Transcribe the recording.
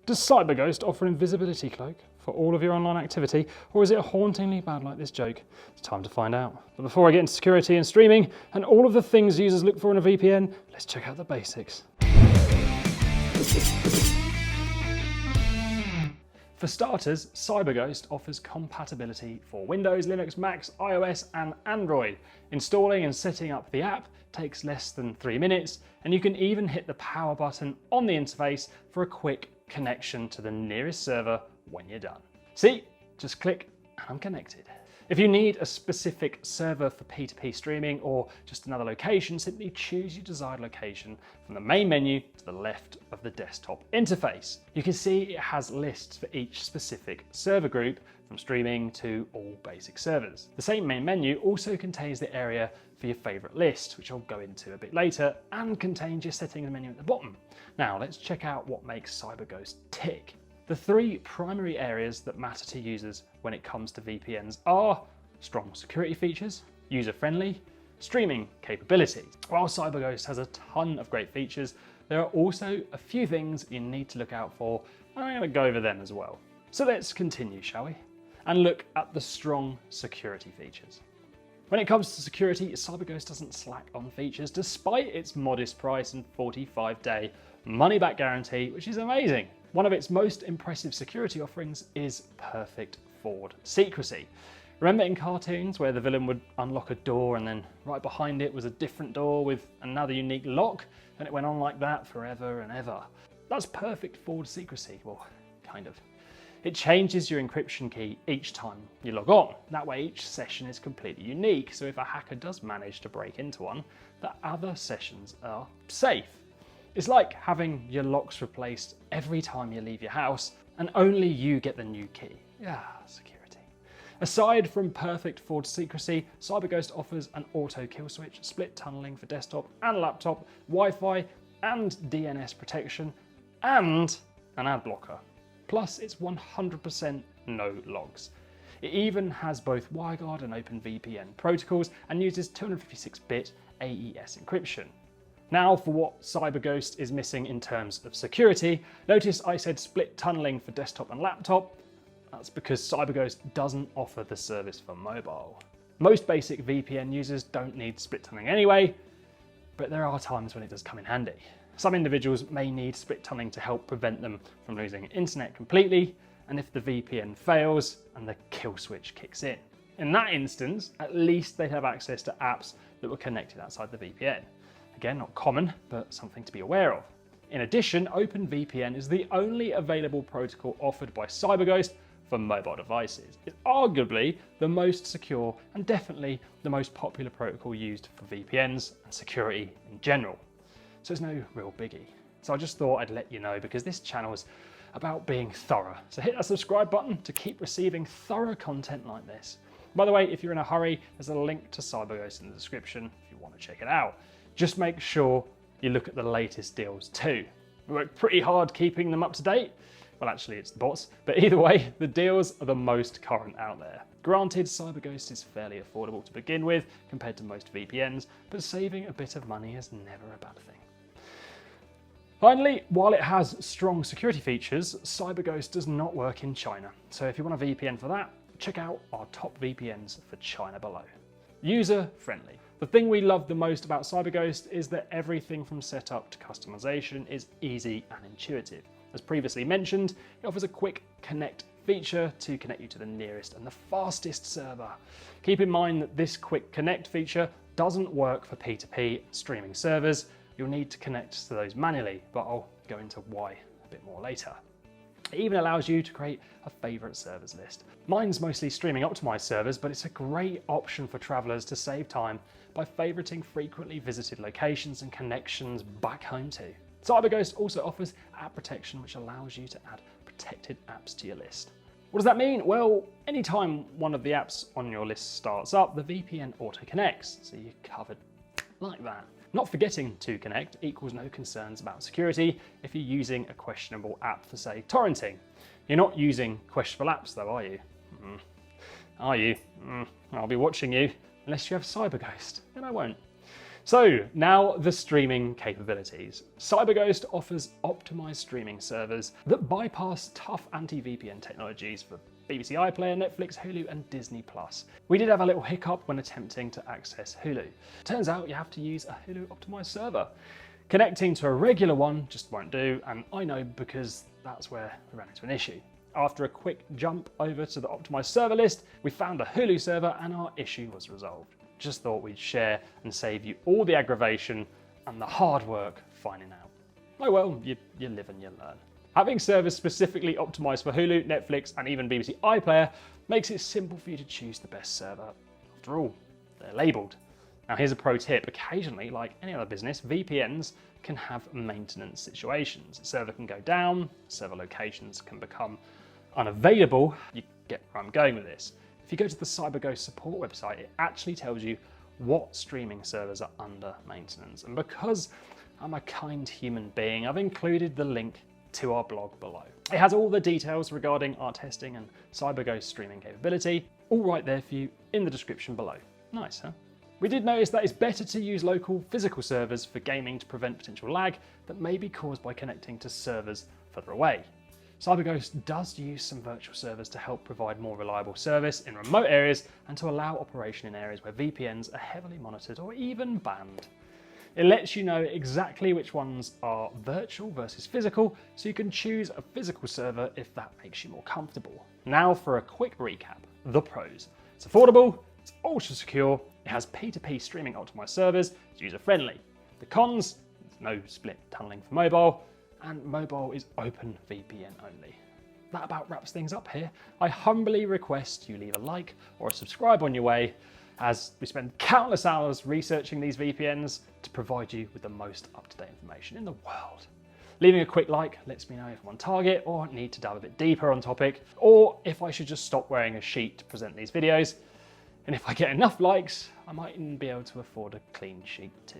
Does CyberGhost offer an invisibility cloak for all of your online activity, or is it hauntingly bad like this joke? It's time to find out. But before I get into security and streaming and all of the things users look for in a VPN, let's check out the basics. For starters, CyberGhost offers compatibility for Windows, Linux, Macs, iOS and Android. Installing and setting up the app takes less than 3 minutes, and you can even hit the power button on the interface for a quick connection to the nearest server when you're done. See, just click and I'm connected. If you need a specific server for P2P streaming or just another location, simply choose your desired location from the main menu to the left of the desktop interface. You can see it has lists for each specific server group, from streaming to all basic servers. The same main menu also contains the area for your favorite list, which I'll go into a bit later, and contains your settings menu at the bottom. Now let's check out what makes CyberGhost tick. The 3 primary areas that matter to users when it comes to VPNs are strong security features, user-friendly, streaming capabilities. While CyberGhost has a ton of great features, there are also a few things you need to look out for, and I'm going to go over them as well. So let's continue, shall we? And look at the strong security features. When it comes to security, CyberGhost doesn't slack on features despite its modest price and 45-day money-back guarantee, which is amazing. One of its most impressive security offerings is Perfect Forward Secrecy. Remember in cartoons where the villain would unlock a door and then right behind it was a different door with another unique lock, and it went on like that forever and ever? That's Perfect Forward Secrecy, well, kind of. It changes your encryption key each time you log on. That way each session is completely unique, so if a hacker does manage to break into one, the other sessions are safe. It's like having your locks replaced every time you leave your house, and only you get the new key. Yeah, security. Aside from Perfect Forward Secrecy, CyberGhost offers an auto kill switch, split tunneling for desktop and laptop, Wi-Fi and DNS protection, and an ad blocker. Plus, it's 100% no logs. It even has both WireGuard and OpenVPN protocols and uses 256-bit AES encryption. Now for what CyberGhost is missing in terms of security. Notice I said split tunneling for desktop and laptop. That's because CyberGhost doesn't offer the service for mobile. Most basic VPN users don't need split tunneling anyway, but there are times when it does come in handy. Some individuals may need split tunneling to help prevent them from losing internet completely, and if the VPN fails and the kill switch kicks in. In that instance, at least they'd have access to apps that were connected outside the VPN. Again, not common, but something to be aware of. In addition, OpenVPN is the only available protocol offered by CyberGhost for mobile devices. It's arguably the most secure and definitely the most popular protocol used for VPNs and security in general. So it's no real biggie. So I just thought I'd let you know because this channel is about being thorough. So hit that subscribe button to keep receiving thorough content like this. By the way, if you're in a hurry, there's a link to CyberGhost in the description if you want to check it out. Just make sure you look at the latest deals too. We work pretty hard keeping them up to date. Well, actually it's the bots, but either way, the deals are the most current out there. Granted, CyberGhost is fairly affordable to begin with compared to most VPNs, but saving a bit of money is never a bad thing. Finally, while it has strong security features, CyberGhost does not work in China. So if you want a VPN for that, check out our top VPNs for China below. User-friendly. The thing we love the most about CyberGhost is that everything from setup to customization is easy and intuitive. As previously mentioned, it offers a quick connect feature to connect you to the nearest and the fastest server. Keep in mind that this quick connect feature doesn't work for P2P streaming servers. You'll need to connect to those manually, but I'll go into why a bit more later. It even allows you to create a favorite servers list. Mine's mostly streaming optimized servers, but it's a great option for travelers to save time by favoriting frequently visited locations and connections back home to. CyberGhost also offers app protection, which allows you to add protected apps to your list. What does that mean? Well, anytime one of the apps on your list starts up, the VPN auto-connects, so you're covered like that. Not forgetting to connect equals no concerns about security if you're using a questionable app for, say, torrenting. You're not using questionable apps though, are you? Are you? I'll be watching you, unless you have CyberGhost, and I won't. So now the streaming capabilities. CyberGhost offers optimized streaming servers that bypass tough anti-VPN technologies for BBC iPlayer, Netflix, Hulu and Disney+. We did have a little hiccup when attempting to access Hulu. Turns out you have to use a Hulu optimized server. Connecting to a regular one just won't do, and I know because that's where we ran into an issue. After a quick jump over to the optimized server list, we found a Hulu server and our issue was resolved. Just thought we'd share and save you all the aggravation and the hard work finding out. Oh well, you live and you learn. Having servers specifically optimized for Hulu, Netflix and even BBC iPlayer makes it simple for you to choose the best server. After all, they're labelled. Now here's a pro tip. Occasionally, like any other business, VPNs can have maintenance situations. A server can go down, server locations can become unavailable. You get where I'm going with this. If you go to the CyberGhost support website, it actually tells you what streaming servers are under maintenance. And because I'm a kind human being, I've included the link to our blog below. It has all the details regarding our testing and CyberGhost streaming capability, all right there for you in the description below. Nice, huh? We did notice that it's better to use local physical servers for gaming to prevent potential lag that may be caused by connecting to servers further away. CyberGhost does use some virtual servers to help provide more reliable service in remote areas and to allow operation in areas where VPNs are heavily monitored or even banned. It lets you know exactly which ones are virtual versus physical, so you can choose a physical server if that makes you more comfortable. Now for a quick recap, the pros. It's affordable, it's ultra secure, it has P2P streaming optimized servers, it's user friendly. The cons, there's no split tunneling for mobile, and mobile is open VPN only. That about wraps things up here. I humbly request you leave a like or a subscribe on your way, as we spend countless hours researching these VPNs to provide you with the most up-to-date information in the world. Leaving a quick like lets me know if I'm on target or need to dive a bit deeper on topic, or if I should just stop wearing a sheet to present these videos. And if I get enough likes, I might even be able to afford a clean sheet too.